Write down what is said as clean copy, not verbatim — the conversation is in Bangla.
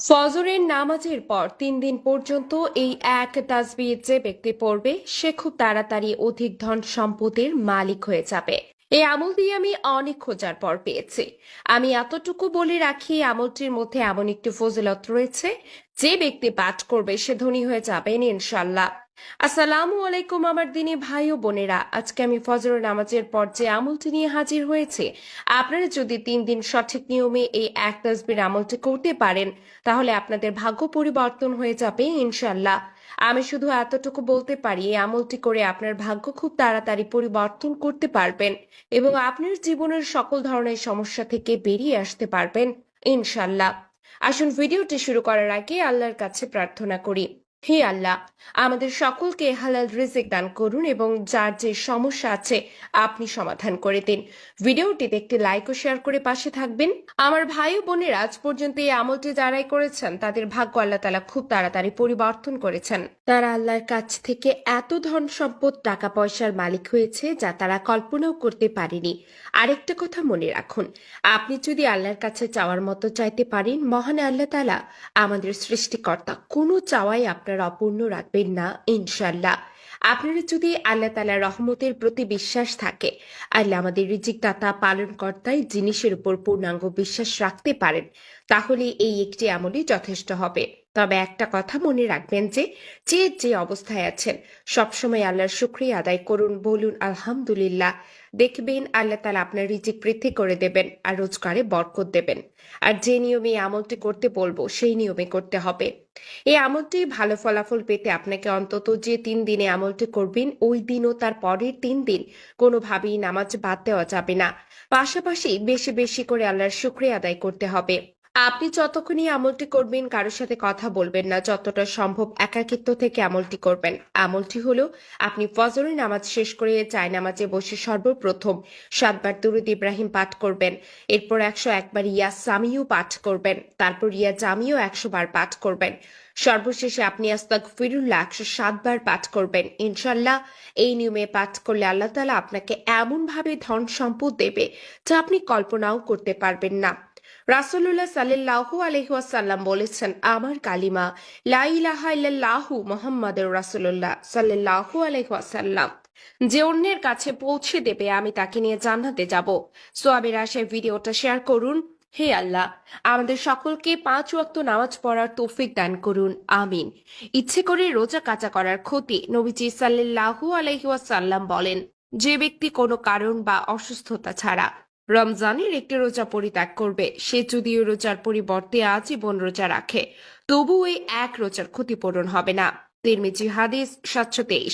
ফজরের নামাজের পর ৩ দিন পর্যন্ত এই এক তাসবিহ যে ব্যক্তি পড়বে সে খুব তাড়াতাড়ি অধিক ধন সম্পদের মালিক হয়ে যাবে। এই আমল দিয়ে আমি অনেক খোঁজার পর পেয়েছি। আমি এতটুকু বলে রাখি, এই আমলটির মধ্যে এমন একটি ফজিলত রয়েছে, যে ব্যক্তি পাঠ করবে সে ধনী হয়ে যাবেন ইনশাল্লাহ। আসসালামু আলাইকুম আমার দিনী ভাই ও বোনেরা, আজকে আমি ফজর নামাজের পর যে আমলটি নিয়ে হাজির হয়েছে, আপনারা যদি ৩ দিন সঠিক নিয়মে এই এক তাসবির আমলটি করতে পারেন তাহলে আপনাদের ভাগ্য পরিবর্তন হয়ে যাবে ইনশাল্লাহ। আমি শুধু এতটুকু বলতে পারি, এই আমলটি করে আপনার ভাগ্য খুব তাড়াতাড়ি পরিবর্তন করতে পারবেন এবং আপনার জীবনের সকল ধরনের সমস্যা থেকে বেরিয়ে আসতে পারবেন ইনশাল্লাহ। আসুন ভিডিওটি শুরু করার আগে আল্লাহর কাছে প্রার্থনা করি। হে আল্লাহ, আমাদের সকলকে হালাল রিজিক দান করুন এবং যার যে সমস্যা আছে আপনি সমাধান করে দিন। ভিডিওটিতে একটি লাইক ও শেয়ার করে পাশে থাকবেন। আমার ভাই ও বোনেরা, আজ পর্যন্ত এই আমলটি যারাই করেছেন তাদের ভাগ্য আল্লাহ তাআলা খুব তাড়াতাড়ি পরিবর্তন করেছেন। তারা আল্লাহর কাছ থেকে এত ধন সম্পদ টাকা পয়সার মালিক হয়েছে যা তারা কল্পনাও করতে পারেনি। আরেকটা কথা মনে রাখুন, আপনি যদি আল্লাহর কাছে চাওয়ার মতো চাইতে পারেন, মহান আল্লাহ তাআলা আমাদের সৃষ্টিকর্তা কোনো চাওয়াই আপনার অপূর্ণ রাখবেন না ইনশাল্লাহ। আপনারা যদি আল্লাহ তাআলার রহমতের প্রতি বিশ্বাস থাকে, আল্লাহ আমাদের রিজিক দাতা পালন কর্তায় জিনিসের উপর পূর্ণাঙ্গ বিশ্বাস রাখতে পারেন, তাহলে এই একটি আমলই যথেষ্ট হবে। তবে একটা কথা মনে রাখবেন যে যে যে অবস্থায় আছেন সবসময় আল্লাহর শুকরিয়া আদায় করুন, বলুন আলহামদুলিল্লাহ। দেখবেন আল্লাহ তাআলা আপনার রিজিক বৃদ্ধি করে দেবেন আর রোজগারে বরকত দেবেন। আর যে নিয়মে এই আমলটি করতে বলবো সেই নিয়মে করতে হবে। এই আমলটি ভালো ফলাফল পেতে আপনাকে অন্তত যে ৩ দিনে আমলটি করবেন ওই দিন ও তার পরের ৩ দিন কোনোভাবেই নামাজ বাদ দেওয়া যাবে না। পাশাপাশি বেশি বেশি করে আল্লাহর শুকরিয়া আদায় করতে হবে। আপনি যতক্ষণই আমলটি করবেন কারোর সাথে কথা বলবেন না, যতটা সম্ভব একাকিত্ব থেকে আমলটি করবেন। আমলটি হলো, আপনি ফজরের নামাজ শেষ করে জায়নামাজে বসে সর্বপ্রথম ৭ বার দুরূদ ইব্রাহিম পাঠ করবেন, এরপর ১০১ বার ইয়া সামিও পাঠ করবেন, তারপর ইয়া জামিও ১০০ বার পাঠ করবেন, সর্বশেষে আপনি আস্তাগফিরুল্লাহ ১০৭ বার পাঠ করবেন ইনশাল্লাহ। এই নিয়মে পাঠ করলে আল্লাহ তাআলা আপনাকে এমন ভাবে ধন সম্পদ দেবে যা আপনি কল্পনাও করতে পারবেন না। রাসূলুল্লাহ সাল্লাল্লাহু আলাইহি ওয়াসাল্লাম বলেছেন, আমার কালিমা লা ইলাহা ইল্লাল্লাহু মুহাম্মাদুর রাসূলুল্লাহ সাল্লাল্লাহু আলাইহি ওয়াসাল্লাম যে অন্যের কাছে পৌঁছে দেবে, আমি তাকে নিয়ে জান্নাতে যাব। সওয়াবের আশায় ভিডিওটা শেয়ার করুন। হে আল্লাহ, আমাদের সকলকে ৫ ওয়াক্ত নামাজ পড়ার তৌফিক দান করুন, আমিন। ইচ্ছে করে রোজা কাজা করার ক্ষতি। নবীজি সাল্লাল্লাহু আলাইহি ওয়াসাল্লাম বলেন, যে ব্যক্তি কোনো কারণ বা অসুস্থতা ছাড়া রমজানের একটি রোজা পরিত্যাগ করবে, সে যদিও রোজার পরিবর্তে আজীবন রোজা রাখে, তবু এই এক রোজার ক্ষতিপূরণ হবে না। তিরমিজি হাদিস ৭২৩।